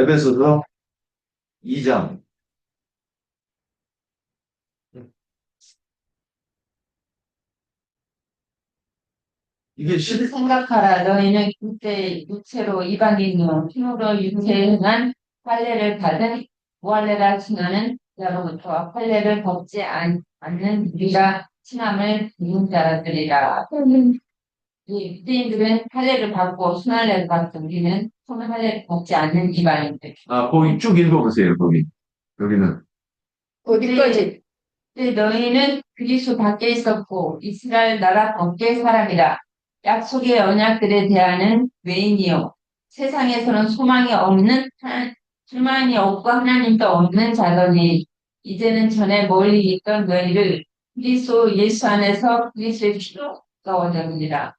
에베소서 2장. 이게 생각하라. 너희는 그때 육체로 이방인이요 피부로 육체에 행한 할례를 받은 무할례라 칭하는 자로부터 할례를 벗지 않는 우리가 칭함을 입은 자들이라. 이 유대인들은 할례를 받고 순할례를 받고 우리는 손할례를 벗지 않는 이방인들. 거기 쭉 읽어보세요, 거기. 여기는. 어디까지? 너희는 그리스도 밖에 있었고 이스라엘 나라 밖의 사람이라. 약속의 언약들에 대하는 외인이요 세상에서는 소망이 없고 하나님도 없는 자더니 이제는 전에 멀리 있던 너희를 그리스도 예수 안에서 그리스도의 피로 가까워졌느니라.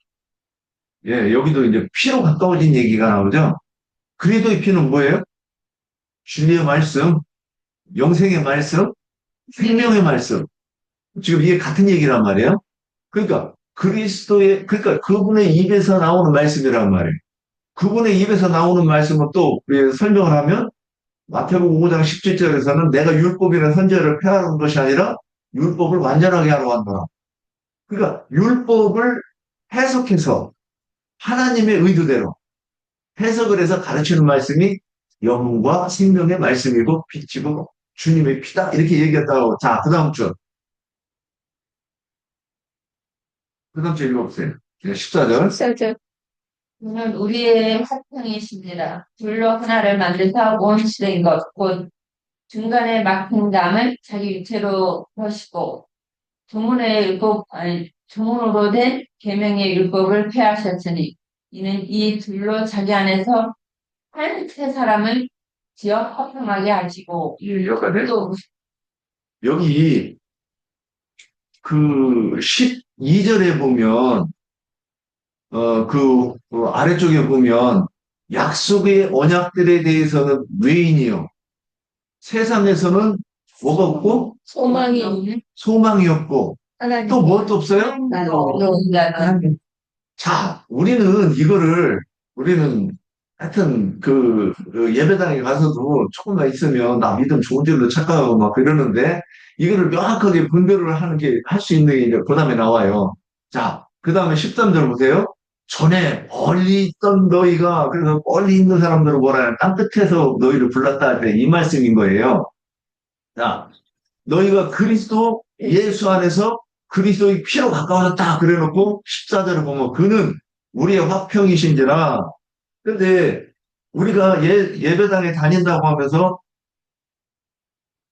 예, 여기도 이제 피로 가까워진 얘기가 나오죠? 그리스도의 피는 뭐예요? 진리의 말씀, 영생의 말씀, 생명의 말씀. 지금 이게 같은 얘기란 말이에요. 그러니까 그러니까 그분의 입에서 나오는 말씀이란 말이에요. 그분의 입에서 나오는 말씀은 또 우리 설명을 하면 마태복음 5장 17절에서는 내가 율법이나 선지자를 폐하는 것이 아니라 율법을 완전하게 하러 왔노라. 그러니까 율법을 해석해서 하나님의 의도대로 해석을 해서 가르치는 말씀이 영과 생명의 말씀이고 빛이고 주님의 피다 이렇게 얘기했다고. 자, 그 다음 주 읽어보세요. 14절. 14절. 오늘 우리의 화평이십니다. 둘로 하나를 만드사 원수된 것, 곧 중간에 막힌 담을 자기 육체로 하시고 조문으로 된 계명의 율법을 폐하셨으니 이는 이 둘로 자기 안에서 한 세 사람을 지어 화평하게 하시고 여기까지. 또 여기 그 12절에 보면 아래쪽에 보면 약속의 언약들에 대해서는 외인이요. 세상에서는 뭐가 없고 소망이 없는 소망이 없고 또 무엇도 없어요? 하나님. 자, 우리는 하여튼 그 예배당에 가서도 조금만 있으면 나 믿음 좋은 줄로 착각하고 막 그러는데 이거를 명확하게 분별을 하는 게 할 수 있는 게 이제 그 다음에 나와요. 자, 그 다음에 13절 보세요. 전에 멀리 있던 너희가 그래서 멀리 있는 사람들을 뭐라 해요? 땅끝에서 너희를 불렀다 할 때 이 말씀인 거예요. 자, 너희가 그리스도 예수 안에서 그리스도의 피로 가까워졌다 그래놓고 14절을 보면 그는 우리의 화평이신지라. 근데 우리가 예배당에 다닌다고 하면서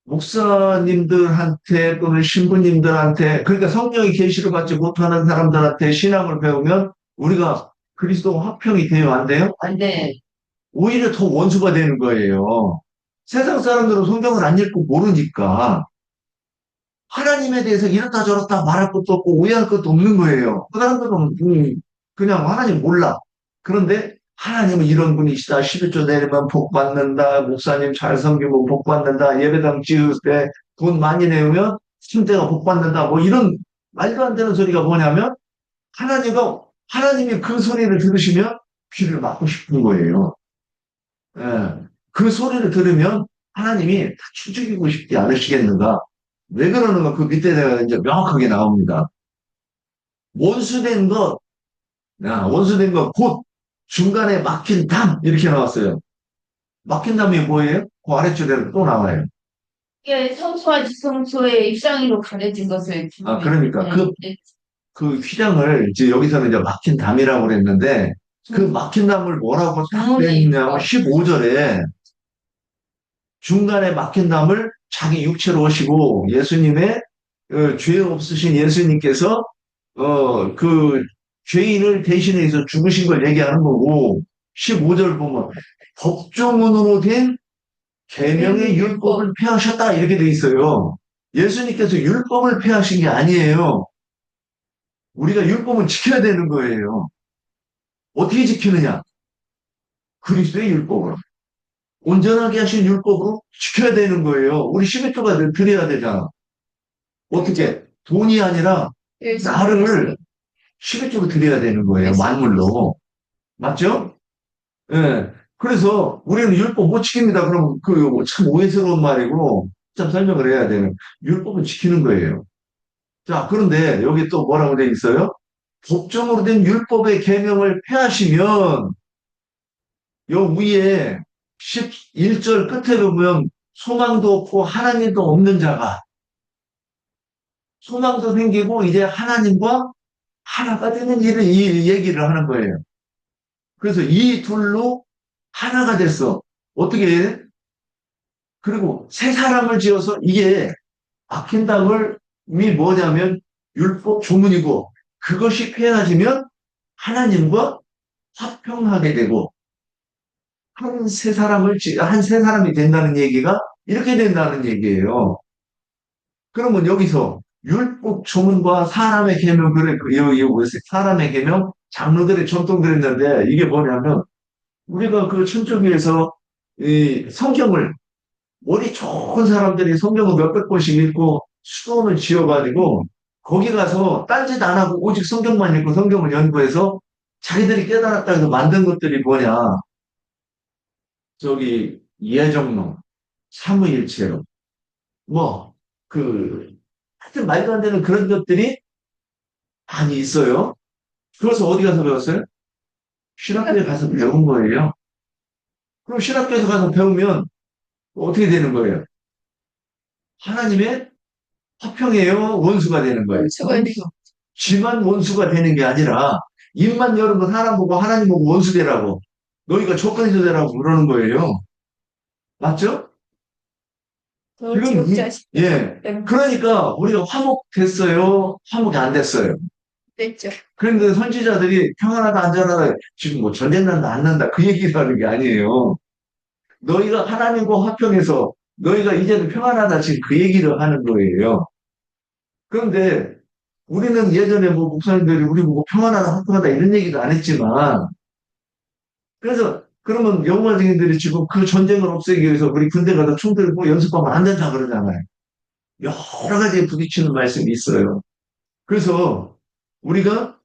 목사님들한테 또는 신부님들한테 그러니까 성령의 계시를 받지 못하는 사람들한테 신앙을 배우면 우리가 그리스도 화평이 돼요? 안 돼요? 안 돼. 오히려 더 원수가 되는 거예요. 세상 사람들은 성경을 안 읽고 모르니까 하나님에 대해서 이렇다 저렇다 말할 것도 없고 오해할 것도 없는 거예요. 그 사람들은 그냥 하나님 몰라. 그런데 하나님은 이런 분이시다. 11조 내리면 복 받는다. 목사님 잘 섬기면 복 받는다. 예배당 지을 때 돈 많이 내면 침대가 복 받는다. 뭐 이런 말도 안 되는 소리가 뭐냐면 하나님이 그 소리를 들으시면 귀를 막고 싶은 거예요. 예. 그 소리를 들으면 하나님이 다 추죽이고 싶지 않으시겠는가? 왜 그러는가? 그 밑에가 이제 명확하게 나옵니다. 원수된 것, 원수된 것, 곧 중간에 막힌 담, 이렇게 나왔어요. 막힌 담이 뭐예요? 그 아래쪽에 또 나와요. 이게 성소와 지성소의 입장으로 가려진 것을 그러니까 그 휘장을 이제 여기서는 이제 막힌 담이라고 그랬는데 그 막힌 담을 뭐라고 딱 냈냐면 15절에 중간에 막힌 담을 자기 육체로 오시고 예수님의 죄 없으신 예수님께서 그 죄인을 대신해서 죽으신 걸 얘기하는 거고 15절 보면 법조문으로 된 계명의 율법을 폐하셨다 이렇게 돼 있어요. 예수님께서 율법을 폐하신 게 아니에요. 우리가 율법은 지켜야 되는 거예요. 어떻게 지키느냐? 그리스도의 율법으로. 온전하게 하신 율법으로 지켜야 되는 거예요. 우리 11조가 드려야 되잖아. 어떻게? 돈이 아니라 나를 11조로 드려야 되는 거예요. 만물로. 맞죠? 예. 그래서 우리는 율법 못 지킵니다. 그럼 그 참 오해스러운 말이고 참 설명을 해야 되는 율법은 지키는 거예요. 자, 그런데 여기 또 뭐라고 돼 있어요? 법정으로 된 율법의 계명을 폐하시면 요 위에 11절 끝에 보면 소망도 없고 하나님도 없는 자가 소망도 생기고 이제 하나님과 하나가 되는 일을 이 얘기를 하는 거예요. 그래서 이 둘로 하나가 됐어. 어떻게 해? 그리고 새 사람을 지어서 이게 막힌다음이 뭐냐면 율법 조문이고 그것이 폐해지면 하나님과 화평하게 되고 한 세 사람이 된다는 얘기가 이렇게 된다는 얘기예요. 그러면 여기서 율법 조문과 사람의 계명 그래 여기 사람의 계명 장로들의 전통 그랬는데 이게 뭐냐면 우리가 그 천주교에서 이 성경을 머리 좋은 사람들이 성경을 몇백 권씩 읽고 수도원을 지어가지고 거기 가서 딴짓 안 하고 오직 성경만 읽고 성경을 연구해서 자기들이 깨달았다 해서 만든 것들이 뭐냐. 저기 예정론, 삼위일체론, 뭐, 하여튼 말도 안 되는 그런 것들이 많이 있어요. 그래서 어디 가서 배웠어요? 신학교에 가서 배운 거예요. 그럼 신학교에서 가서 배우면 어떻게 되는 거예요? 하나님의 화평이에요? 원수가 되는 거예요? 원수가 되고. 지만 원수가 되는 게 아니라 입만 열으면 사람 보고 하나님 보고 원수 되라고 너희가 조건에서 되라고 그러는 거예요. 맞죠? 지금 예. 그러니까 우리가 화목됐어요? 화목이 안 됐어요? 됐죠. 그런데 선지자들이 평안하다 안전하다 지금 뭐 전쟁 난다 안 난다 그 얘기를 하는 게 아니에요. 너희가 하나님과 화평해서 너희가 이제는 평안하다 지금 그 얘기를 하는 거예요. 그런데 우리는 예전에 뭐 목사님들이 우리 보고 평안하다 화평하다 이런 얘기도 안 했지만 그래서 그러면 영화 증인들이 지금 그 전쟁을 없애기 위해서 우리 군대 가서 총 들고 연습하면 안 된다 그러잖아요. 여러 가지 부딪히는 말씀이 있어요. 그래서 우리가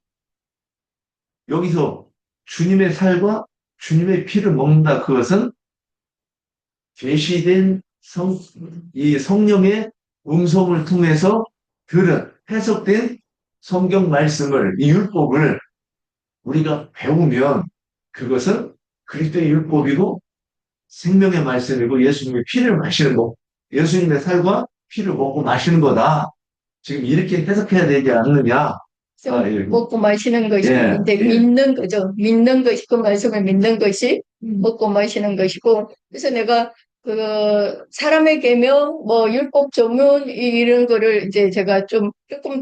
여기서 주님의 살과 주님의 피를 먹는다. 그것은 계시된 이 성령의 음성을 통해서 들은 해석된 성경 말씀을 이 율법을 우리가 배우면 그것은 그리스도의 율법이고 생명의 말씀이고 예수님의 피를 마시는 거, 예수님의 살과 피를 먹고 마시는 거다. 지금 이렇게 해석해야 되지 않느냐? 예. 먹고 마시는 것이 예, 이제 예. 믿는 거죠. 믿는 것이 그 말씀을 믿는 것이 먹고 마시는 것이고 그래서 내가 그 사람의 계명 뭐 율법 조문 이런 거를 이제 제가 조금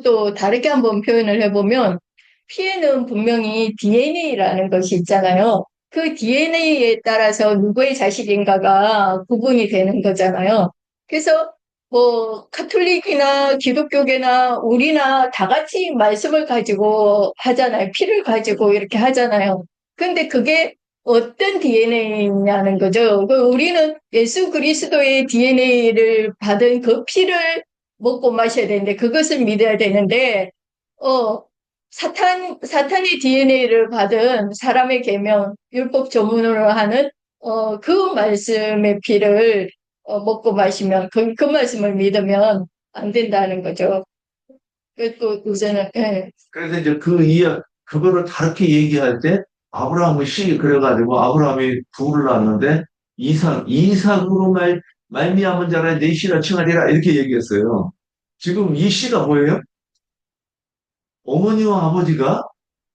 또 다르게 한번 표현을 해보면 피에는 분명히 DNA라는 것이 있잖아요. 그 DNA에 따라서 누구의 자식인가가 구분이 되는 거잖아요. 그래서 뭐 카톨릭이나 기독교계나 우리나 다 같이 말씀을 가지고 하잖아요. 피를 가지고 이렇게 하잖아요. 근데 그게 어떤 DNA냐는 거죠. 우리는 예수 그리스도의 DNA를 받은 그 피를 먹고 마셔야 되는데 그것을 믿어야 되는데 어 사탄의 DNA를 받은 사람의 계명 율법 조문으로 하는 그 말씀의 피를 먹고 마시면 그 말씀을 믿으면 안 된다는 거죠. 또 우선은 예. 그래서 이제 그거를 다르게 얘기할 때 아브라함의 씨 그래가지고 아브라함이 부를 낳았는데 이삭으로 말미암은 자라 내 씨라 칭하리라 이렇게 얘기했어요. 지금 이 씨가 뭐예요? 어머니와 아버지가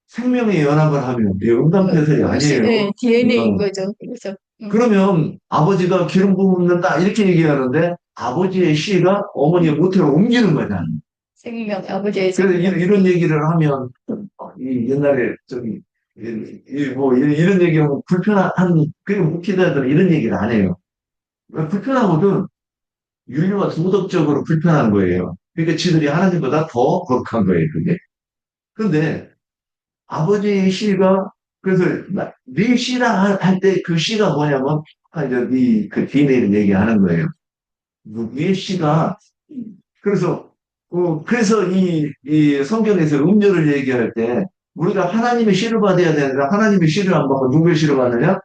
생명의 연합을 하면 음담패설이 아니에요. 네, DNA인 거죠. 그래서 그러면 아버지가 기름 붓는다 이렇게 얘기하는데 아버지의 씨가 어머니의 모태로 옮기는 거잖아요. 생명 아버지의 그래서 생명. 이런 얘기를 하면 이 옛날에 저기 뭐 이런 얘기하면 그리고 목회자들은 이런 얘기를 안 해요. 왜 불편하거든 윤리와 도덕적으로 불편한 거예요. 그러니까 지들이 하나님보다 더 거룩한 거예요, 그게. 근데 아버지의 씨가 그래서 네 씨라 할 때 그 씨가 뭐냐면 이제 네그 DNA를 얘기하는 거예요. 네 씨가 그래서 그래서 이 성경에서 음료를 얘기할 때 우리가 하나님의 씨를 받아야 되는데 하나님의 씨를 안 받고 누구의 씨를 받느냐?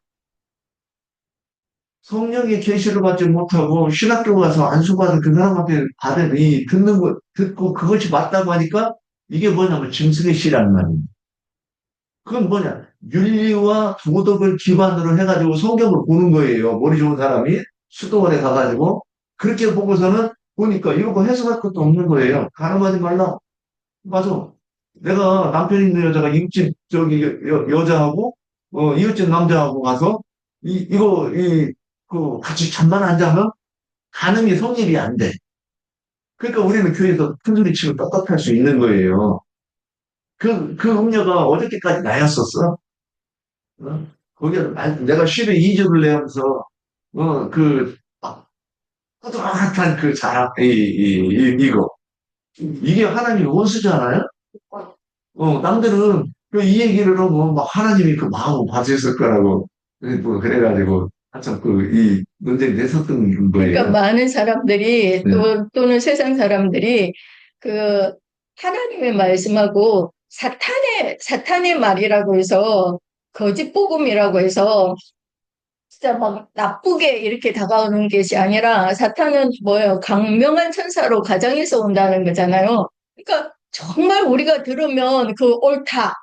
성령의 계시를 받지 못하고 신학교 가서 안수받은 그 사람한테 받은 이 듣는 거 듣고 그것이 맞다고 하니까 이게 뭐냐면 짐승의 씨란 말이에요. 그건 뭐냐? 윤리와 도덕을 기반으로 해가지고 성경을 보는 거예요. 머리 좋은 사람이 수도원에 가가지고 그렇게 보고서는 보니까 이거 뭐 해석할 것도 없는 거예요. 가늠하지 말라. 맞아. 내가 남편 있는 여자가 이웃집 저기 여자하고 이웃집 남자하고 가서 그 같이 잠만 안 자면 가늠이 성립이 안 돼. 그러니까 우리는 교회에서 큰소리 치고 떳떳할 수 있는 거예요. 그 음녀가 어저께까지 나였었어. 어? 내가 10에 2주를 내면서, 막, 뿌듯한 그 자랑, 이거. 이게 하나님의 원수잖아요? 남들은 이 얘기를 하고, 막 하나님이 그 마음을 봐주셨을 거라고, 뭐 그래가지고, 한참 이 논쟁이 됐었던 그러니까 거예요. 많은 사람들이 네. 또는 세상 사람들이 그 하나님의 말씀하고 사탄의 말이라고 해서 거짓 복음이라고 해서 진짜 막 나쁘게 이렇게 다가오는 것이 아니라 사탄은 뭐예요? 강명한 천사로 가정에서 온다는 거잖아요. 그러니까 정말 우리가 들으면 그 옳다.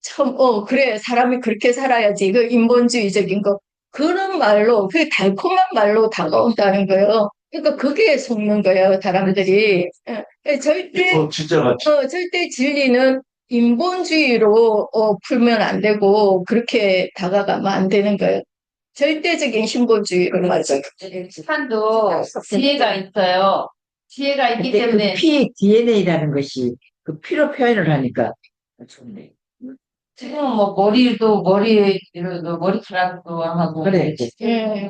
참, 그래. 사람이 그렇게 살아야지. 그 인본주의적인 거. 그런 말로, 그 달콤한 말로 다가온다는 거예요. 그러니까 그게 속는 거예요, 사람들이. 진짜 같이. 절대 진리는 인본주의로 풀면 안 되고 그렇게 다가가면 안 되는 거예요. 절대적인 신본주의로 맞아요. 시간도 지혜가 있어요. 지혜가 있기 근데 그 때문에 피 DNA라는 것이 그 피로 표현을 하니까 좋네. 지금 뭐 머리카락도 하고 그래, 이제. 예.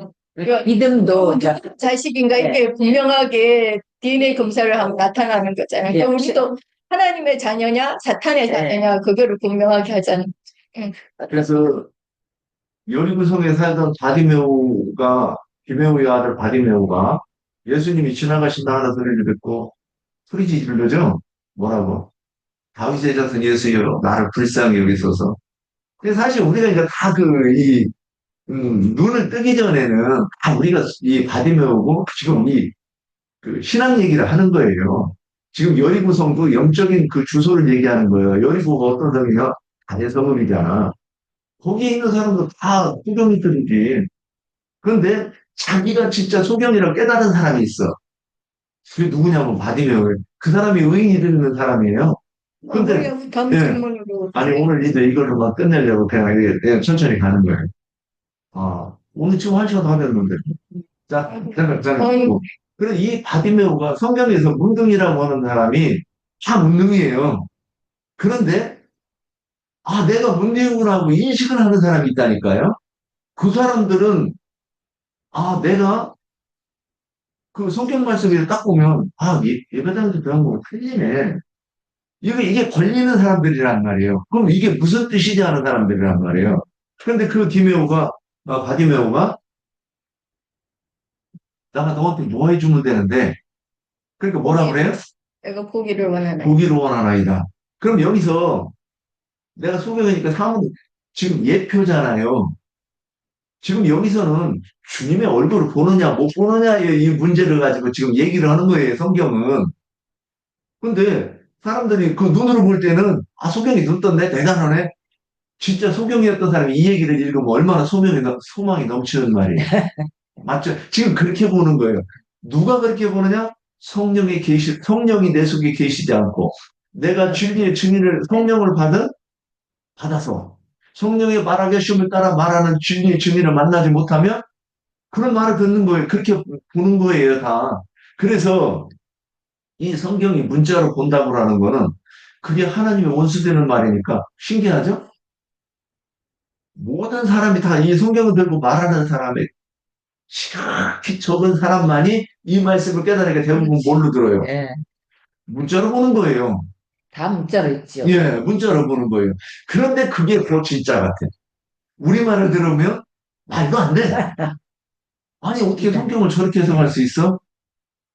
믿음도 이제 자식인가 네. 이게 분명하게 DNA 검사를 하면 나타나는 거잖아요. 네. 그러니까 우리도 하나님의 자녀냐, 사탄의 네. 자녀냐, 그거를 분명하게 하잖아요. 그래서 여리고성에 살던 비메오의 아들 바디메오가 예수님이 지나가신다 하는 소리를 듣고 소리 지르죠? 뭐라고? 다윗의 자손 예수여, 나를 불쌍히 여기소서. 근데 사실 우리가 이제 다 눈을 뜨기 전에는 다 우리가 이 바디메오고 지금 그 신앙 얘기를 하는 거예요. 지금 여리고성도 영적인 그 주소를 얘기하는 거예요. 여리고가 어떤 성이냐? 다의 성읍이잖아. 거기에 있는 사람도 다 소경이들이지. 그런데 자기가 진짜 소경이라고 깨달은 사람이 있어. 그게 누구냐면 바디메오. 그 사람이 의인이 되는 사람이에요. 근데 우리가 다음 예. 질문으로. 아니 오늘 이걸로만 끝내려고 그냥 천천히 가는 거예요. 오늘 지금 1시간 다 됐는데. 자, 잠깐. 그래, 이 바디메오가 성경에서 문둥이라고 하는 사람이 다 문둥이에요. 그런데, 내가 문둥이라고 인식을 하는 사람이 있다니까요. 그 사람들은, 내가 그 성경 말씀을 딱 보면, 예배당에서 배운 거 틀리네. 이게 걸리는 사람들이란 말이에요. 그럼 이게 무슨 뜻이지 하는 사람들이란 말이에요. 그런데 바디메오가, 내가 너한테 뭐 해주면 되는데, 그러니까 뭐라 그래요? 내가 보기를 원하네. 보기를 원하나이다. 그럼 여기서 내가 소개하니까 지금 예표잖아요. 지금 여기서는 주님의 얼굴을 보느냐 못 보느냐의 이 문제를 가지고 지금 얘기를 하는 거예요. 성경은. 근데 사람들이 그 눈으로 볼 때는 소경이 눈 떴네 대단하네. 진짜 소경이었던 사람이 이 얘기를 읽으면 얼마나 소망이 넘치는 말이에요. 맞죠? 지금 그렇게 보는 거예요. 누가 그렇게 보느냐? 성령이 내 속에 계시지 않고 내가 진리의 증인을 성령을 받아서 성령의 말하계심을 따라 말하는 진리의 증인을 만나지 못하면 그런 말을 듣는 거예요. 그렇게 보는 거예요, 다. 그래서 이 성경이 문자로 본다고 하는 거는 그게 하나님의 원수되는 말이니까 신기하죠? 모든 사람이 다 이 성경을 들고 말하는 사람의 지극히 적은 사람만이 이 말씀을 깨달으니까 대부분 뭘로 들어요? 예, 문자로 보는 거예요. 다 문자로 있죠. 예, 문자로 보는 거예요. 그런데 그게 더 진짜 같아. 우리말을 들으면 말도 안 돼. 아니, 어떻게 성경을 저렇게 해석할 수 있어?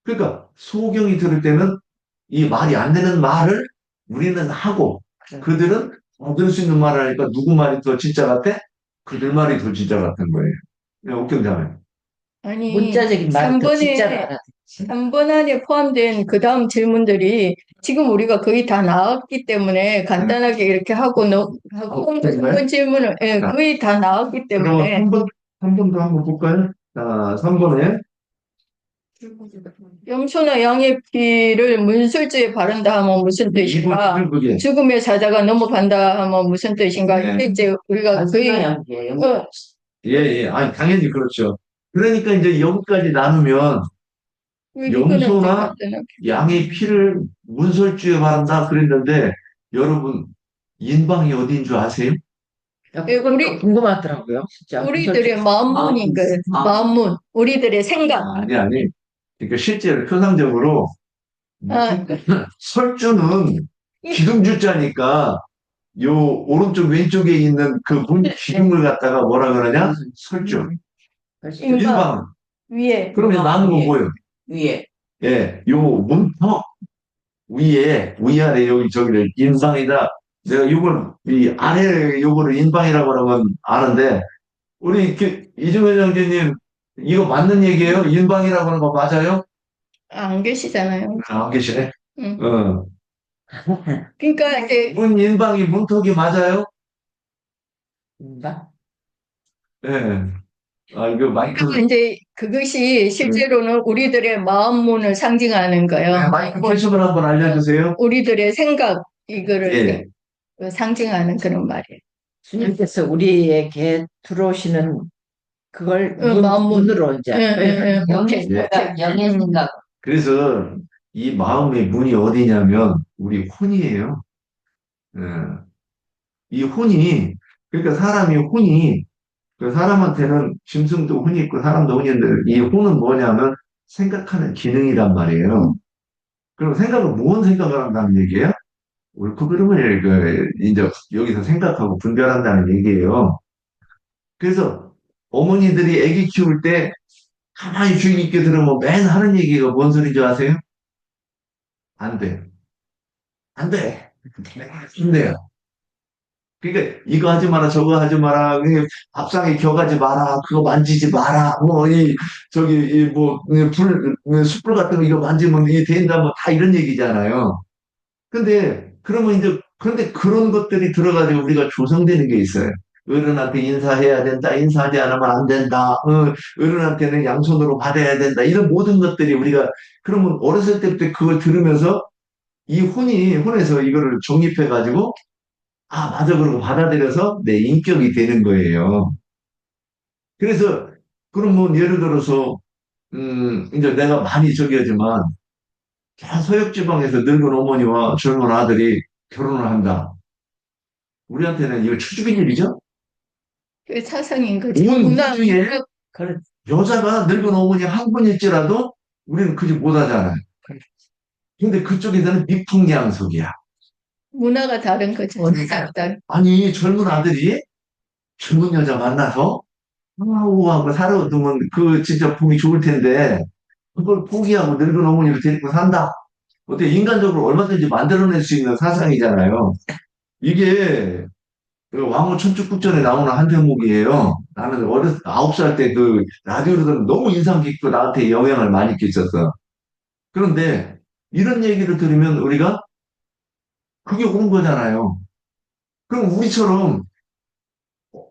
그러니까 소경이 들을 때는 이 말이 안 되는 말을 우리는 하고 그들은 들을 수 있는 말을 하니까 누구 말이 더 진짜 같아? 그들 말이 더 진짜 같은 거예요. 옥경자매. 아니, 문자적인 말을 더 3번에 진짜로 알아. 3번 안에 포함된 그 다음 질문들이 지금 우리가 거의 다 나왔기 때문에 간단하게 이렇게 하고 하고 그런가요? 3번 질문은 예, 자, 거의 다 나왔기 그럼 때문에 3번도 한번 볼까요? 자, 3번에 염소나 양의 피를 문술주에 바른다 하면 무슨 뜻인가? 2번 그게 죽음의 사자가 넘어간다 하면 무슨 뜻인가? 네. 이게 이제 우리가 거의 연기예요. 어, 예, 아니 당연히 그렇죠. 그러니까 이제 여기까지 나누면 이거는 이제 염소나 간단하게. 양의 피를 문설주에 바른다 그랬는데 여러분 인방이 어디인 줄 아세요? 우리- 궁금하더라고요. 진짜. 우리들의 마음문인 거예요. 마음문. 우리들의 생각. 아니. 그러니까 실제로 표상적으로 아, 설주는 기둥주자니까 요 오른쪽 왼쪽에 있는 그 문 기둥을 갖다가 뭐라 그러냐? 설주. 인방. 인방. 위에. 그러면 남은 거 뭐예요? 위에. 예, 요 문턱 위아래 여기 저기를 인방이다. 내가 요걸 이 아래 요거를 인방이라고 그러면 아는데 우리 이중현 형제님 이거 맞는 얘기예요? 인방이라고 하는 거 맞아요? 안 계시잖아요. 안 계시네. 응. 어. 그러니까 이제 문 인방이 문턱이 맞아요? 인방? 예. 아 이거 마이크 이제 그것이 실제로는 우리들의 마음문을 상징하는 거예요. 마이크 캐식을 한번 알려주세요. 우리들의 생각 이거를 예. 상징하는 그런 말이에요. 주님께서 우리에게 들어오시는 그걸 마음문. 문으로 이제 오케이. 영의 생각. 그래서 이 마음의 문이 어디냐면 우리 혼이에요. 예. 이 혼이 그러니까 사람이 혼이 그 사람한테는 짐승도 혼이 있고 사람도 혼이 있는데 이 혼은 뭐냐면 생각하는 기능이란 말이에요. 그럼 생각을 무슨 생각을 한다는 얘기예요? 옳고 그름을 이제 여기서 생각하고 분별한다는 얘기예요. 그래서 어머니들이 아기 키울 때 가만히 주의 깊게 들으면 맨 하는 얘기가 뭔 소리인지 아세요? 안 돼. 안 돼. 안 돼요. 그러니까 이거 하지 마라 저거 하지 마라 밥상에 겨가지 마라 그거 만지지 마라 뭐 이 저기 이뭐불 숯불 같은 거 이거 만지면 이 된다 뭐 다 이런 얘기잖아요. 근데 그러면 이제 그런데 그런 것들이 들어가지고 우리가 조성되는 게 있어요. 어른한테 인사해야 된다, 인사하지 않으면 안 된다, 어른한테는 양손으로 받아야 된다, 이런 모든 것들이 우리가 그러면 어렸을 때부터 그걸 들으면서 이 혼에서 이거를 정립해가지고 아, 맞아. 그러고 받아들여서 내 인격이 되는 거예요. 그래서, 그럼 뭐, 예를 들어서, 이제 내가 많이 저기하지만, 저 서역지방에서 늙은 어머니와 젊은 아들이 결혼을 한다. 우리한테는 이거 추주빈 일이죠? 그 사상인 거지. 온 문화, 우주에 여자가 늙은 어머니 한 분일지라도 우리는 그지 못하잖아요. 근데 그쪽에서는 미풍양속이야. 문화가 다른 거지. 각자. 아니, 젊은 아들이 젊은 여자 만나서 우아하고 살아두면 그 진짜 보기 좋을 텐데 그걸 포기하고 늙은 어머니를 데리고 산다. 어때 인간적으로 얼마든지 만들어낼 수 있는 사상이잖아요. 이게 그 왕후 천축국전에 나오는 한 대목이에요. 나는 어렸을 때 9살 때 그 라디오로 들으면 너무 인상 깊고 나한테 영향을 많이 끼쳤어. 그런데 이런 얘기를 들으면 우리가 그게 온 거잖아요. 그럼 우리처럼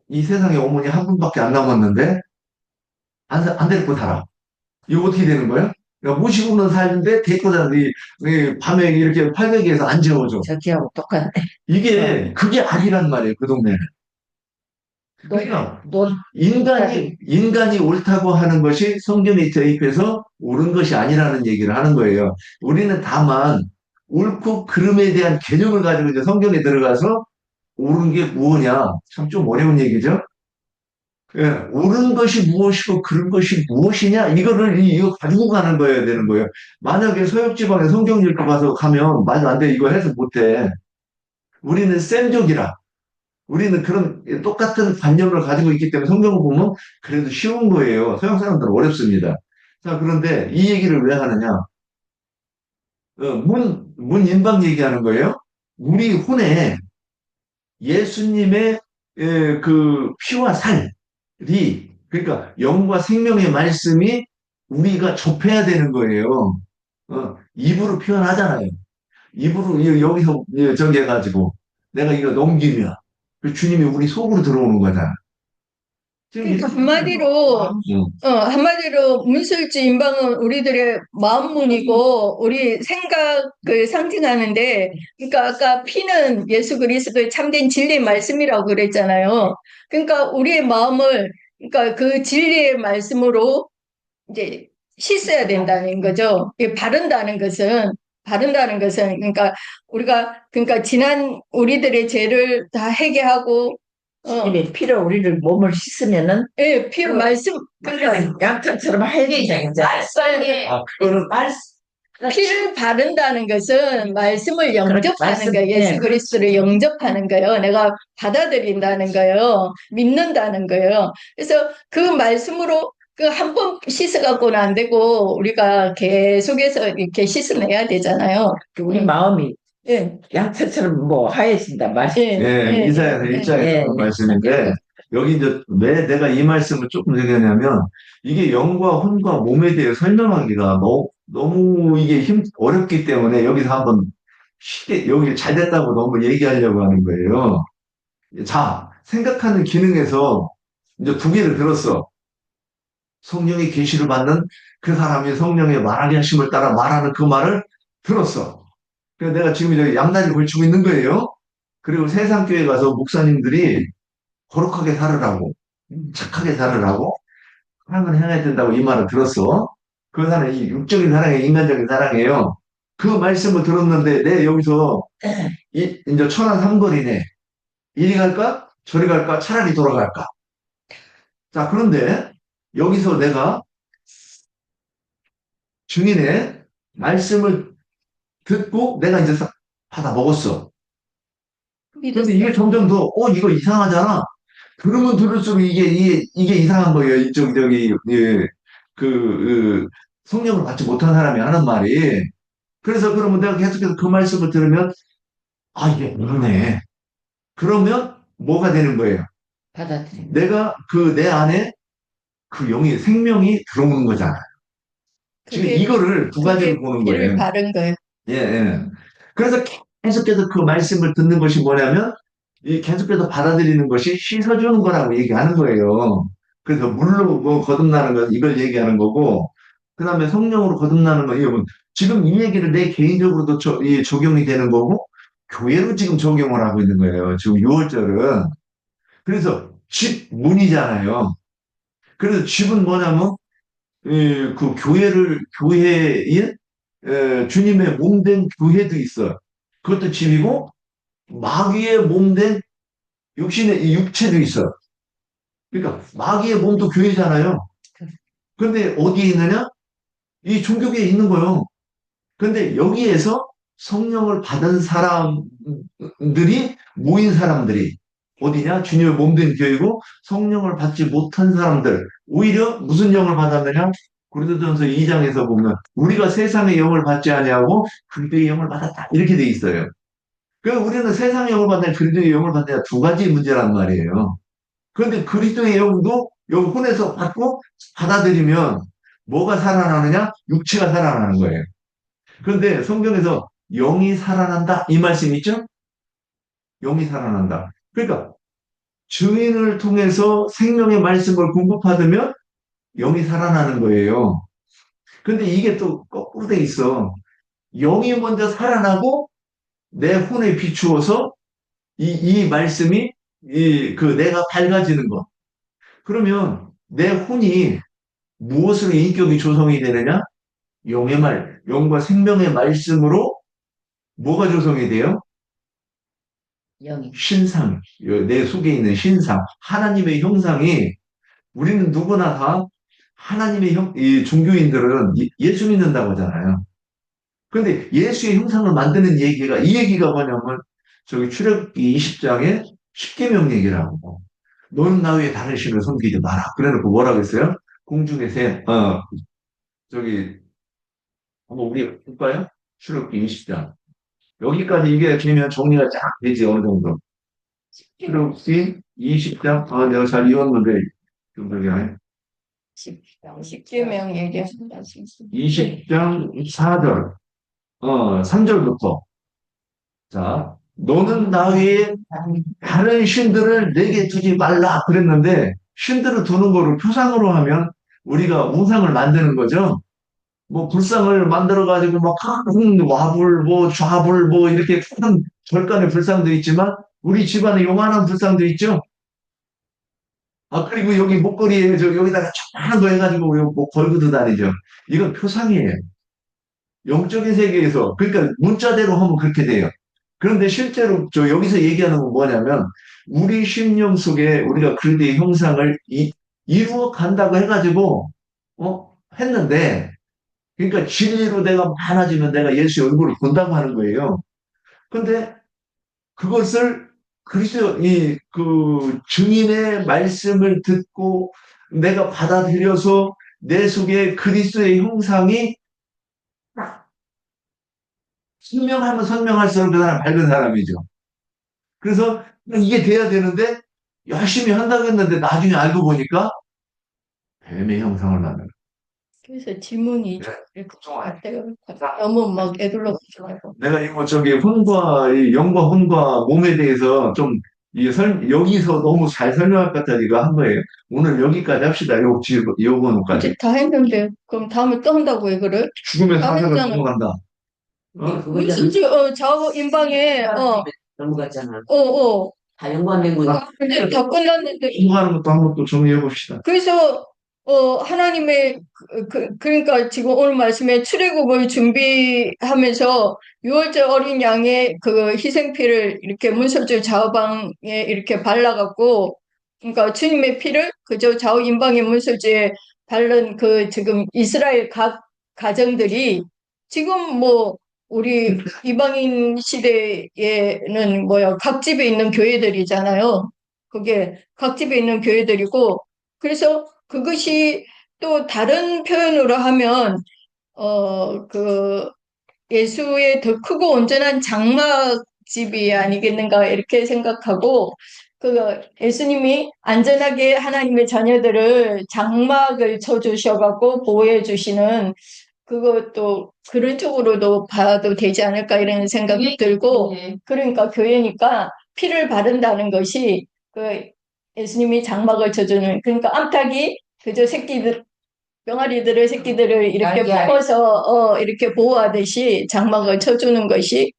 이 세상에 어머니 한 분밖에 안 남았는데 안 데리고 살아. 이거 어떻게 되는 거야? 그러니까 모시고는 살는데 데리고 자는데 밤에 이렇게 팔베개에서 안 재워줘. 저기하고 똑같네. 이게 그게 아니란 말이에요. 그 동네는. 그러니까 넌 인간이 옳다고 하는 것이 성경에 대입해서 옳은 것이 아니라는 얘기를 하는 거예요. 우리는 다만 옳고 그름에 대한 개념을 가지고 이제 성경에 들어가서 옳은 게 무엇이냐? 참 좀 어려운 얘기죠. 예, 옳은 것이 무엇이고 그른 것이 무엇이냐 이거를 이거 가지고 가는 거여야 되는 거예요. 만약에 서역지방에 성경 읽고 가서 가면 말도 안 돼. 이거 해서 못해. 우리는 쌤족이라. 우리는 그런 똑같은 관념을 가지고 있기 때문에 성경을 보면 그래도 쉬운 거예요. 서양 사람들은 어렵습니다. 자, 그런데 이 얘기를 왜 하느냐? 문인방 얘기하는 거예요. 우리 혼에 예수님의 그 피와 살이 그러니까 영과 생명의 말씀이 우리가 접해야 되는 거예요. 입으로 표현하잖아요. 입으로 여기서 저기 해가지고 내가 이거 넘기면 그 주님이 우리 속으로 들어오는 거잖아. 지금 그러니까 한마디로 문술주 임방은 우리들의 마음문이고 우리 생각을 상징하는데, 그러니까 아까 피는 예수 그리스도의 참된 진리의 말씀이라고 그랬잖아요. 그러니까 우리의 마음을, 그러니까 그 진리의 말씀으로 이제 씻어야 된다는 거죠. 이게 바른다는 것은 그러니까 우리가, 그러니까 지난 우리들의 죄를 다 회개하고, 주님의 피로 우리를 몸을 씻으면은 예, 피로 말씀, 그러니까 양털처럼 하얘지죠, 이제. 그거는 피를 바른다는 것은 말씀을 영접하는 말씀, 거예요. 예수 네. 그리스도를 영접하는 거예요. 내가 받아들인다는 거예요. 믿는다는 거예요. 그래서 그 말씀으로 그 한 번 씻어갖고는 안 되고 우리가 계속해서 이렇게 씻어내야 되잖아요. 우리 마음이 예, 양털처럼 뭐 하얘진다, 말씀. 예, 예, 예, 이사야서 예, 1장에 예, 나온 예. 말씀인데, 여기 이제 왜 내가 이 말씀을 조금 얘기하냐면, 이게 영과 혼과 몸에 대해 설명하기가 너무 이게 어렵기 때문에 여기서 한번 쉽게, 여기 잘 됐다고 너무 얘기하려고 하는 거예요. 자, 생각하는 기능에서 이제 두 개를 들었어. 성령의 계시를 받는 그 사람이 성령의 말하게 하심을 따라 말하는 그 말을 들었어. 그래서 내가 지금 이제 양다리를 걸치고 있는 거예요. 그리고 세상교회 가서 목사님들이 거룩하게 살으라고, 착하게 살으라고, 사랑을 해야 된다고 이 말을 들었어. 그 사람은 이 육적인 사랑이에요, 인간적인 사랑이에요. 그 말씀을 들었는데, 내 여기서, 이제 천안 삼거리네. 이리 갈까? 저리 갈까? 차라리 돌아갈까? 자, 그런데, 여기서 내가 증인의 말씀을 듣고, 내가 이제 받아 먹었어. 근데 이게 점점 더, 이거 이상하잖아. 들으면 들을수록 이게 이상한 거예요. 예, 성령을 받지 못한 사람이 하는 말이. 그래서 그러면 내가 계속해서 그 말씀을 들으면, 이게 뭐네. 그러면 뭐가 되는 거예요? 받아들이는. 내가 내 안에 그 생명이 들어오는 거잖아. 지금 그게 이거를 두 가지로 보는 피를 거예요. 바른 거예요. 예, 예. 그래서 계속해서 그 말씀을 듣는 것이 뭐냐면, 이 계속해서 받아들이는 것이 씻어주는 거라고 얘기하는 거예요. 그래서 물로 뭐 거듭나는 건 이걸 얘기하는 거고, 그 다음에 성령으로 거듭나는 건 이건 지금 이 얘기를 내 개인적으로도 적용이 되는 거고, 교회로 지금 적용을 하고 있는 거예요. 지금 6월절은. 그래서 집 문이잖아요. 그래서 집은 뭐냐면, 그 교회에, 주님의 몸된 교회도 있어요. 그것도 집이고, 마귀의 몸된 육신의 이 육체도 있어요. 그러니까 마귀의 몸도 교회잖아요. 그런데 어디에 있느냐? 이 종교계에 있는 거예요. 그런데 여기에서 성령을 받은 사람들이 모인 사람들이 어디냐? 주님의 몸된 교회고 성령을 받지 못한 사람들 오히려 무슨 영을 받았느냐? 고린도전서 2장에서 보면 우리가 세상의 영을 받지 아니하고 그리스도의 영을 받았다 이렇게 돼 있어요. 그래서 우리는 세상의 영을 받냐 그리스도의 영을 받냐 두 가지 문제란 말이에요. 그런데 그리스도의 영도 여기 혼에서 받고 받아들이면 뭐가 살아나느냐? 육체가 살아나는 거예요. 그런데 성경에서 영이 살아난다 이 말씀 있죠? 영이 살아난다. 그러니까 증인을 통해서 생명의 말씀을 공급받으면 영이 살아나는 거예요. 근데 이게 또 거꾸로 돼 있어. 영이 먼저 살아나고 내 혼에 비추어서 이 말씀이 내가 밝아지는 거. 그러면 내 혼이 무엇으로 인격이 조성이 되느냐? 영과 생명의 말씀으로 뭐가 조성이 돼요? 영이. 신상, 내 속에 있는 신상, 하나님의 형상이 우리는 누구나 다 하나님의 이 종교인들은 예수 믿는다고 하잖아요. 그런데 예수의 형상을 만드는 이 얘기가 뭐냐면 저기 출애굽기 20장에 십계명 얘기라고. 너는 나 외에 다른 신을 섬기지 마라. 그래놓고 뭐라고 했어요? 공중의 저기 한번 우리 볼까요? 출애굽기 20장. 여기까지 이게 되면 정리가 쫙 되지 어느 정도. 출애굽기 20장. 내가 잘 이었는데 좀 저기 십계명 얘기합니다. 20장 4절, 3절부터. 자, 너는 나 외에 다른 신들을 내게 두지 말라 그랬는데, 신들을 두는 거를 표상으로 하면 우리가 우상을 만드는 거죠. 뭐 불상을 만들어가지고 막 큰 와불, 뭐 좌불, 뭐 이렇게 큰 절간의 불상도 있지만 우리 집안에 요만한 불상도 있죠. 아, 그리고 여기 목걸이에 여기다가 조그마한 거 해가지고 뭐 걸고도 다니죠. 이건 표상이에요. 영적인 세계에서. 그러니까 문자대로 하면 그렇게 돼요. 그런데 실제로 여기서 얘기하는 건 뭐냐면 우리 심령 속에 우리가 그리스도의 형상을 이루어 간다고 해가지고 했는데 그러니까 진리로 내가 많아지면 내가 예수의 얼굴을 본다고 하는 거예요. 근데 그것을 그리스도 그 증인의 말씀을 듣고 내가 받아들여서 내 속에 그리스도의 형상이 선명하면 선명할수록 그 사람 밝은 사람이죠. 그래서 이게 돼야 되는데 열심히 한다고 했는데 나중에 알고 보니까 뱀의 형상을 만드는 그래서 질문이 거예요. 이렇게 같아요. 너무 막 애들로 가지고. 내가 이거 혼과 이 영과 혼과 몸에 대해서 좀 여기서 너무 잘 설명할 것 같아서 이거 한 거예요. 오늘 여기까지 합시다. 요거는까지. 이제 다 했는데 그럼 다음에 또 한다고 이거를? 죽음의 사슬을 다음에는 넘어간다. 근데 어? 그거잖아. 좌우 인방에 넘어갔잖아. 어. 다 연관된 거야. 근데 다 끝났는데 공부하는 것도 한번 또 정리해 봅시다. 그래서 하나님의 그러니까 지금 오늘 말씀에 출애굽을 준비하면서 유월절 어린 양의 그 희생피를 이렇게 문설주 좌우방에 이렇게 발라갖고 그러니까 주님의 피를 그저 좌우 임방의 문설주에 바른 그 지금 이스라엘 각 가정들이 지금 뭐 우리 이방인 시대에는 뭐야 각 집에 있는 교회들이잖아요. 그게 각 집에 있는 교회들이고 그래서 그것이 또 다른 표현으로 하면 그 예수의 더 크고 온전한 장막집이 아니겠는가 이렇게 생각하고 그 예수님이 안전하게 하나님의 자녀들을 장막을 쳐주셔갖고 보호해 주시는 그것도 그런 쪽으로도 봐도 되지 않을까 이런 생각이 들고 그러니까 교회니까 피를 바른다는 것이 그 예수님이 장막을 쳐주는 그러니까 암탉이 그저 병아리들의 새끼들을 이렇게 묶어서 이렇게 보호하듯이 장막을 쳐주는 것이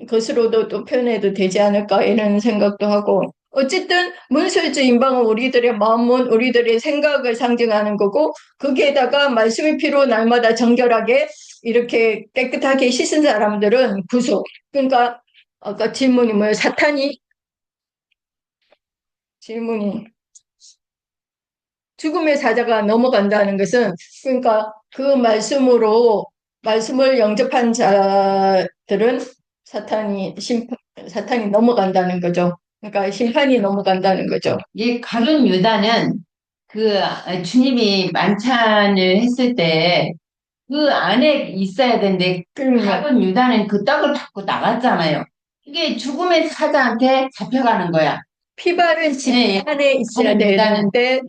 것으로도 또 표현해도 되지 않을까 이런 생각도 하고 어쨌든 문설주 인방은 우리들의 마음은 우리들의 생각을 상징하는 거고 거기에다가 말씀의 피로 날마다 정결하게 이렇게 깨끗하게 씻은 사람들은 구속 그러니까 아까 질문이 뭐예요? 질문이 죽음의 사자가 넘어간다는 것은 그러니까 그 말씀을 영접한 자들은 사탄이 넘어간다는 거죠. 그러니까 심판이 넘어간다는 거죠. 이 가룟 유다는 그 주님이 만찬을 했을 때 그 안에 있어야 되는데 가룟 유다는 그 떡을 받고 나갔잖아요. 이게 죽음의 사자한테 잡혀가는 거야. 피 바른 집 예, 안에 있어야 가룟 유다는 되는데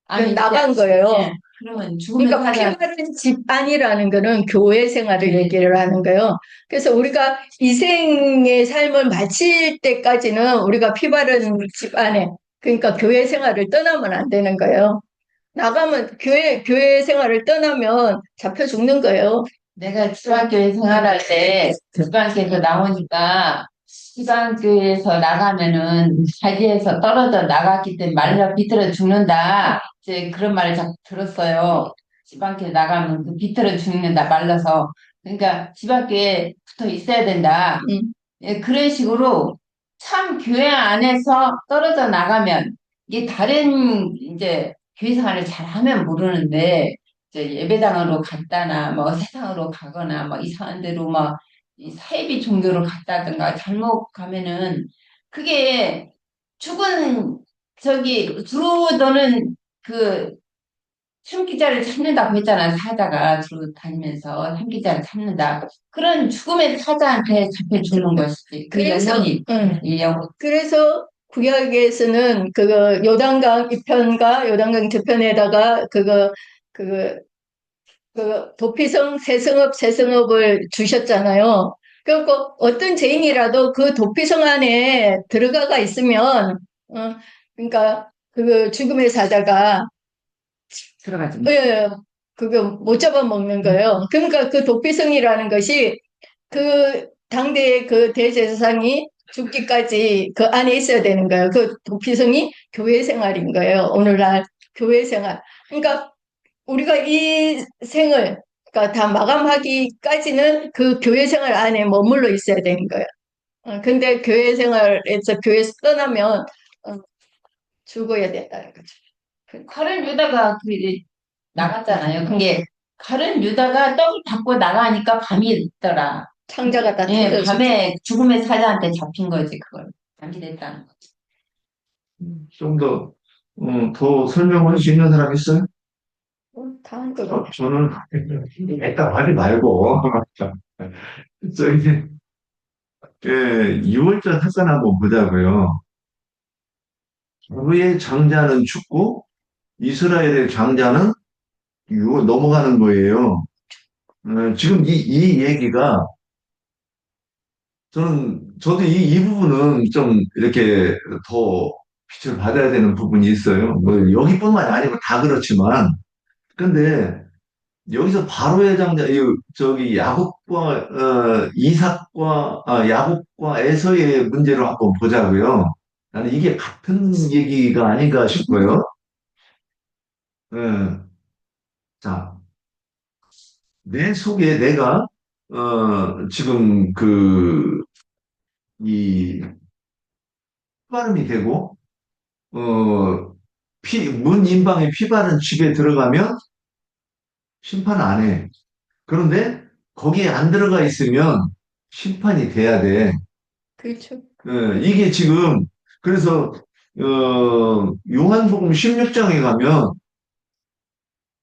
안에 나간 있지. 거예요. 예, 그러면 죽음의 그러니까 사자. 피 바른 집안이라는 거는 교회 생활을 얘기를 하는 거예요. 그래서 우리가 이생의 삶을 마칠 때까지는 우리가 피 바른 집안에 그러니까 교회 생활을 떠나면 안 되는 거예요. 나가면 교회 생활을 떠나면 잡혀 죽는 거예요. 내가 지방교회 생활할 때 지방교회에서 나오니까 지방교회에서 나가면은 자기에서 떨어져 나갔기 때문에 말라 비틀어 죽는다. 이제 그런 말을 자꾸 들었어요. 지방교회 나가면 그 비틀어 죽는다 말라서. 그러니까 지방교회에 붙어 있어야 된다. 예, 그런 식으로 참 교회 안에서 떨어져 나가면 이게 다른 이제 교회 생활을 잘하면 모르는데 이제 예배당으로 갔다나 뭐 세상으로 가거나 뭐 이상한 데로 막 이 사이비 종교로 갔다든가 잘못 가면은 그게 죽은 주로 너는 그 숨기자를 찾는다고 했잖아. 사자가 주로 다니면서 숨기자를 찾는다. 그런 죽음의 사자한테 잡혀 죽는 것이지. 그 영혼이 이 영혼. 그래서 구약에서는 그거 요단강 이편과 요단강 저편에다가 그거 도피성 세성읍을 주셨잖아요. 그리고 어떤 죄인이라도 그 도피성 안에 들어가가 있으면, 그러니까 그 죽음의 사자가, 들어가지. 예, 그거 못 잡아먹는 거예요. 그러니까 그 도피성이라는 것이 그 당대의 그 대제사장이 죽기까지 그 안에 있어야 되는 거예요. 그 도피성이 교회 생활인 거예요. 오늘날 교회 생활. 그러니까 우리가 이 생을 그러니까 다 마감하기까지는 그 교회 생활 안에 머물러 있어야 되는 거예요. 근데 교회 생활에서 교회에서 떠나면 죽어야 된다는 거죠. 칼은 유다가 나갔잖아요. 근데 칼은 유다가 떡을 받고 나가니까 밤이 있더라. 창자가 다 예, 터져서 밤에 죽음의 사자한테 잡힌 거지, 그걸. 밤이 됐다는 거지. 좀 더 설명할 수 있는 사람 있어요? 다한 거고. 저는 일단 하지 말고 저기 6월절 사건 한번 보자고요. 하루의 장자는 죽고 이스라엘의 장자는 넘어가는 거예요. 지금 이 얘기가 저도 이 부분은 좀 이렇게 더 빛을 받아야 되는 부분이 있어요. 뭐 여기뿐만이 아니고 다 그렇지만 근데 여기서 바로의 장자, 저기 야곱과 에서의 문제로 한번 보자고요. 나는 이게 같은 얘기가 아닌가 싶어요. 예. 자, 내 속에 내가 지금 이 피바름이 되고 문 인방에 피바른 집에 들어가면 심판 안 해. 그런데 거기에 안 들어가 있으면 심판이 돼야 돼. 그렇죠. 이게 지금 그래서 요한복음 16장에 가면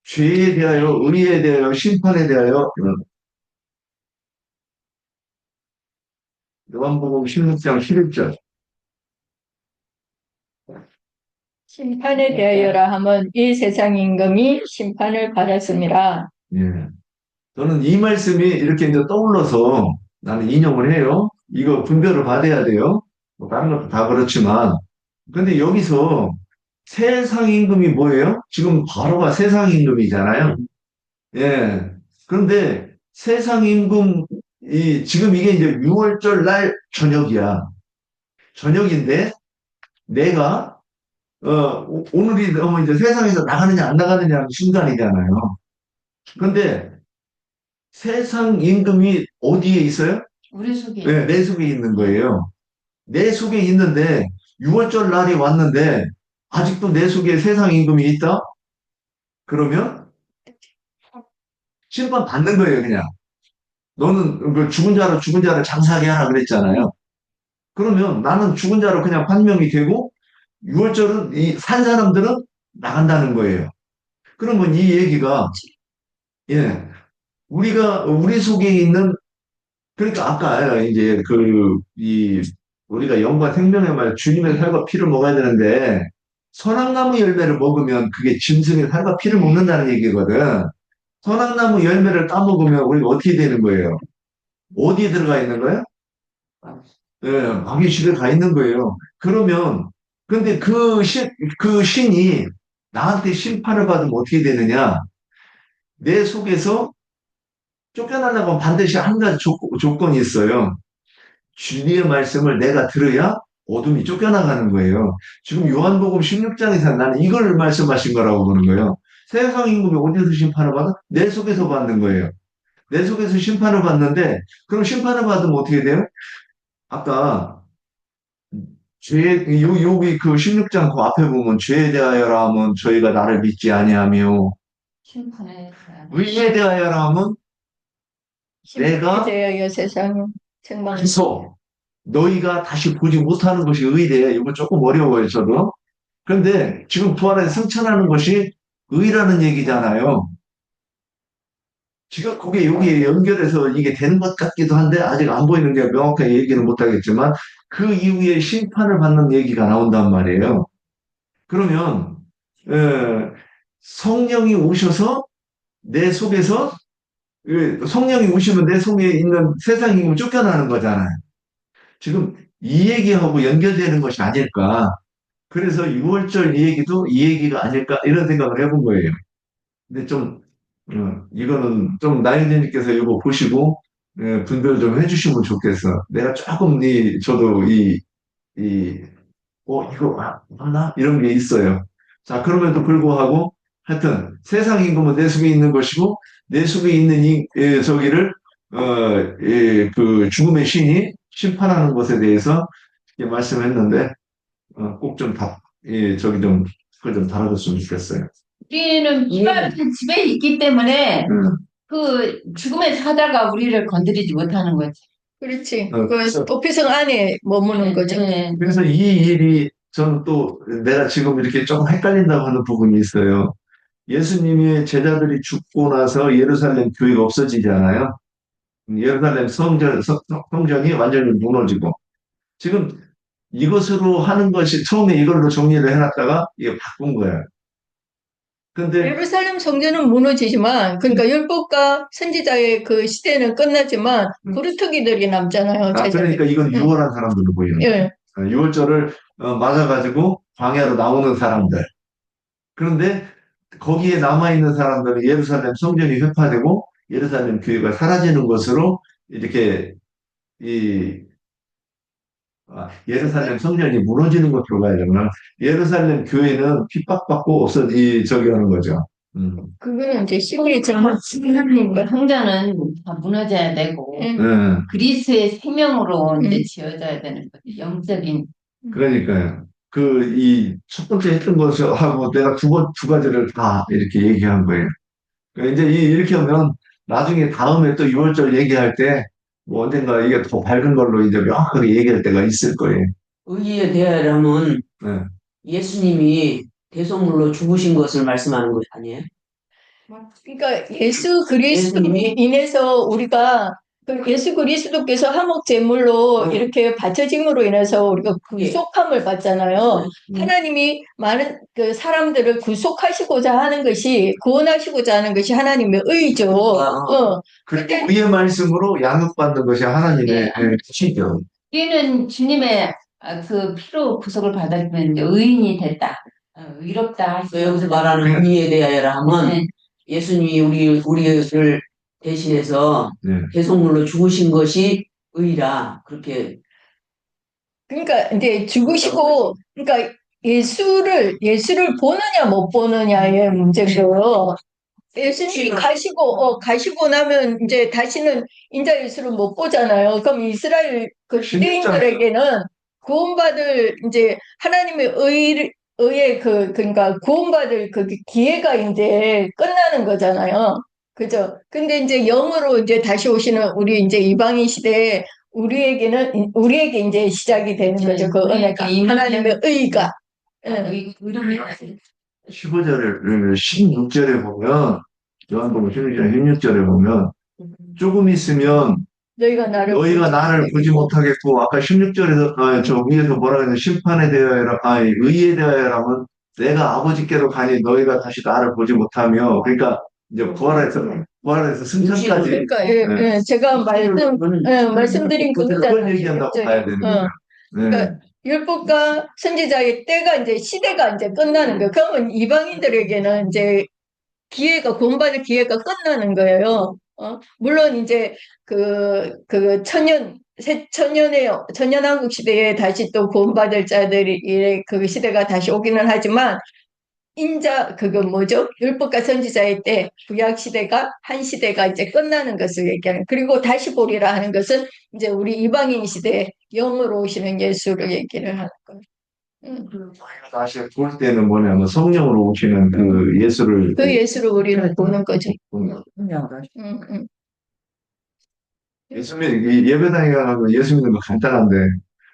죄에 대하여 의에 대하여 심판에 대하여 요한복음 16장 11절 심판에 대하여라 하면 이 세상 임금이 심판을 받았습니다. 예. 저는 이 말씀이 이렇게 이제 떠올라서 나는 인용을 해요. 이거 분별을 받아야 돼요. 뭐 다른 것도 다 그렇지만 근데 여기서 세상 임금이 뭐예요? 지금 바로가 세상 임금이잖아요. 예. 그런데 세상 임금, 지금 이게 이제 6월절 날 저녁이야. 저녁인데, 내가, 오늘이 너무 이제 세상에서 나가느냐 안 나가느냐 하는 순간이잖아요. 그런데 세상 임금이 어디에 있어요? 우리 속에. 네, 내 속에 있는 거예요. 내 속에 있는데, 6월절 날이 왔는데, 아직도 내 속에 세상 임금이 있다? 그러면 심판 받는 거예요, 그냥. 너는 그 죽은 자를 장사하게 하라 그랬잖아요. 그러면 나는 죽은 자로 그냥 판명이 되고 6월절은 산 사람들은 나간다는 거예요. 그러면 이 얘기가 예 우리 속에 있는 그러니까 아까 이제 우리가 영과 생명의 말 주님의 살과 피를 먹어야 되는데 선악나무 열매를 먹으면 그게 짐승의 살과 피를 먹는다는 얘기거든. 선악나무 열매를 따먹으면 우리가 어떻게 되는 거예요? 어디에 들어가 있는 거예요? 예, 마귀실에 가 있는 거예요. 그러면, 근데 그 신이 나한테 심판을 받으면 어떻게 되느냐? 내 속에서 쫓겨나려고 하면 반드시 한 가지 조건이 있어요. 주님의 말씀을 내가 들어야 어둠이 쫓겨나가는 거예요. 지금 요한복음 16장에서 나는 이걸 말씀하신 거라고 보는 거예요. 세상 임금이 어디서 심판을 받아? 내 속에서 받는 거예요. 내 속에서 심판을 받는데, 그럼 심판을 받으면 어떻게 돼요? 아까 여기 그 16장 그 앞에 보면 죄에 대하여라 하면 저희가 나를 믿지 아니하며 심판에 의에 대하여라 하면 내가 심판에 대하여 세상은 책망. 그래서 너희가 다시 보지 못하는 것이 의래. 이거 조금 어려워요, 저도. 그런데 지금 부활에 승천하는 것이 의라는 얘기잖아요. 지금 그게 여기에 연결해서 이게 되는 것 같기도 한데 아직 안 보이는 게 명확하게 얘기는 못하겠지만 그 이후에 심판을 받는 얘기가 나온단 말이에요. 그러면 성령이 오셔서 내 속에서 성령이 오시면 내 속에 있는 세상 힘을 쫓겨나는 거잖아요. 지금 이 얘기하고 연결되는 것이 아닐까. 그래서 6월절 이 얘기도 이 얘기가 아닐까 이런 생각을 해본 거예요. 근데 좀 이거는 좀 나인님께서 이거 보시고 분별 좀 해주시면 좋겠어. 내가 조금 저도 이거 맞나? 이런 게 있어요. 자, 그럼에도 불구하고 하여튼 세상 임금은 내 속에 있는 것이고 내 속에 있는 저기를 그 죽음의 신이 심판하는 것에 대해서 이렇게 말씀했는데 꼭 좀 저기 좀 그걸 좀 달아줬으면 좋겠어요. 우리는 피가 집에 있기 때문에 음. 그 죽음의 사자가 우리를 건드리지 못하는 거지. 그렇지. 그래서- 그 도피성 안에 머무는 거죠. 네. 그래서 이 일이 저는 또 내가 지금 이렇게 조금 헷갈린다고 하는 부분이 있어요. 예수님의 제자들이 죽고 나서 예루살렘 교회가 없어지잖아요. 예루살렘 성전이 완전히 무너지고 지금 이것으로 하는 것이 처음에 이걸로 정리를 해놨다가 이게 바꾼 거예요. 근데 예루살렘 성전은 무너지지만, 그러니까 율법과 선지자의 그 시대는 끝나지만, 거루터기들이 남잖아요, 제자들. 그러니까 이건 유월한 사람들로 보이는 거예요. 예. 유월절을 맞아가지고 광야로 나오는 사람들. 그런데 거기에 남아있는 사람들은 예루살렘 성전이 회파되고 예루살렘 교회가 사라지는 것으로 이렇게 이 예루살렘 성전이 무너지는 것으로 가야 되나? 예루살렘 교회는 핍박받고 저기 하는 거죠. 그거는 이제 시골이 정말 그 성전은 다 무너져야 되고 예. 그리스의 생명으로 이제 음. 지어져야 되는 거지. 영적인. 그러니까요. 첫 번째 했던 것하고 내가 두 가지를 다 이렇게 얘기한 거예요. 그러니까 이제 이렇게 하면 나중에 다음에 또 6월절 얘기할 때 뭐 언젠가 이게 더 밝은 걸로 이제 명확하게 얘기할 때가 있을 거예요. 의에 대하여라면 네. 예수님이 대속물로 죽으신 것을 말씀하는 것 아니에요? 그러니까 예수 그리스도 예수님이? 인해서 우리가 그 예수 그리스도께서 화목 제물로 이렇게 바쳐짐으로 인해서 우리가 구속함을 받잖아요. 하나님이 많은 그 사람들을 구속하시고자 하는 것이 구원하시고자 하는 것이 하나님의 의죠. 그리고 의의 말씀으로 양육받는 것이 하나님의 뜻이죠. 우리는 주님의 그 피로 구속을 받았으면 이제 의인이 됐다. 의롭다. 할 수 여기서 없다. 말하는 의에 대하여라 하면 네. 예수님이 우리를 대신해서 네. 대속물로 죽으신 것이 의라 그렇게 그러니까 이제 죽으시고 그러니까 예수를 보느냐 못 보느냐의 문제고요. 예수님이 가시고 나면 이제 다시는 인자 예수를 못 보잖아요. 그럼 이스라엘 그 유대인들에게는 구원받을 이제 하나님의 의의 그러니까 구원받을 그 기회가 이제 끝나는 거잖아요. 그죠? 근데 이제 영으로 이제 다시 오시는 우리 이제 이방인 시대에 우리에게 이제 시작이 되는 거죠. 그 은혜가 하나님의 의가. 의롭다. 16절에 보면 요한복음 16장 16절에 보면 조금 있으면 너희가 나를 보지 못하겠고 아까 16절에서 저 위에서 뭐라 그랬냐 심판에 대하여라 의에 대하여라면 내가 아버지께로 가니 너희가 다시 나를 보지 못하며 그러니까 이제 부활해서 승천까지 그러니까 제가 말씀드린 그걸 얘기한다고 봐야 되는 거예요. 그러니까 율법과 선지자의 때가 이제 시대가 이제 끝나는 거예요. 그러면 이방인들에게는 이제 구원받을 기회가 끝나는 거예요. 물론 이제 천년왕국 시대에 다시 또 구원받을 자들이 그 시대가 다시 오기는 하지만 율법과 선지자의 때 구약 시대가 한 시대가 이제 끝나는 것을 얘기하는. 그리고 다시 보리라 하는 것은 이제 우리 이방인 시대에 영으로 오시는 예수를 얘기를 하는 거예요. 다시 볼 때는 뭐냐면 성령으로 오시는 그 예수를 그 예수를 우리는 보는 거죠. 예배당에 가면 예수 믿는 거 간단한데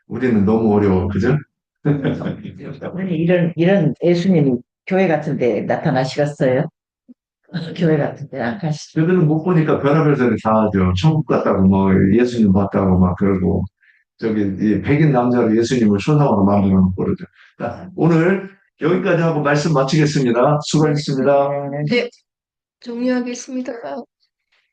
우리는 너무 어려워, 그죠? 이런 예수님이 교회 같은 데 나타나시겠어요? 교회 같은 데 안 가시죠. 그들은 못 보니까 별의별 소리 다 하죠. 천국 갔다고 뭐 예수님 봤다고 막 그러고 저기 이 백인 남자로 예수님을 소상으로 만들어 놓고 그러죠. 자, 오늘 여기까지 하고 말씀 마치겠습니다. 수고하셨습니다. 네, 정리하겠습니다.